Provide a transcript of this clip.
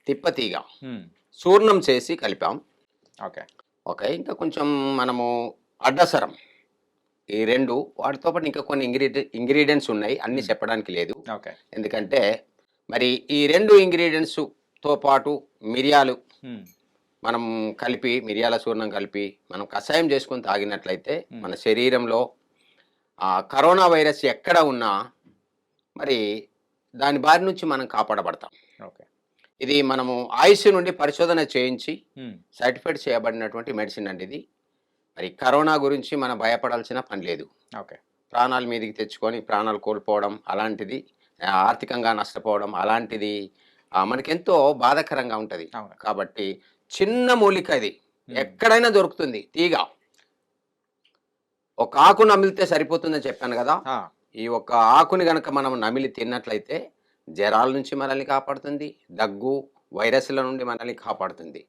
తిప్పతీగ, హ్మ్. చూర్ణం చేసి కలిపాం. ఓకే. ఓకే. ఇంకా కొంచెం మనము అడ్డసరం ఈ 2 వాటితో పాటు ఇంకా కొన్ని ఇంగ్రీడియెంట్స్ ఉన్నాయి. అన్నీ హ్మ్. చెప్పడానికి లేదు. ఓకే. ఎందుకంటే మరి ఈ 2 ఇంగ్రీడియెంట్స్‌తో పాటు మిరియాలు హ్మ్. మనం కలిపి మిరియాల చూర్ణం కలిపి మనం కషాయం చేసుకొని తాగినట్లయితే హ్మ్. మన శరీరంలో కరోనా వైరస్ ఎక్కడ ఉన్నా మరి దాని బారి నుంచి మనం కాపాడబడతాం. ఓకే. ఇది మనము ఆయుష్ నుండి పరిశోధన చేయించి హ్మ్. సర్టిఫైడ్ చేయబడినటువంటి మెడిసిన్ అండి ఇది. మరి కరోనా గురించి మనం భయపడాల్సిన పని లేదు. ఓకే. ప్రాణాల మీదకి తెచ్చుకొని ప్రాణాలు కోల్పోవడం అలాంటిది, ఆర్థికంగా నష్టపోవడం అలాంటిది మనకెంతో బాధాకరంగా ఉంటది. అవును. కాబట్టి చిన్న మూలిక ఇది. హ్మ్. ఎక్కడైనా దొరుకుతుంది తీగ. ఒక ఆకు నమిలితే సరిపోతుందని చెప్పాను గదా! ఆ! ఈ ఒక్క ఆకుని గనక మనం నమిలి తిన్నట్లయితే జరాల నుంచి మనల్ని కాపాడుతుంది. దగ్గు, వైరస్‌ల నుండి మనల్ని కాపాడుతుంది.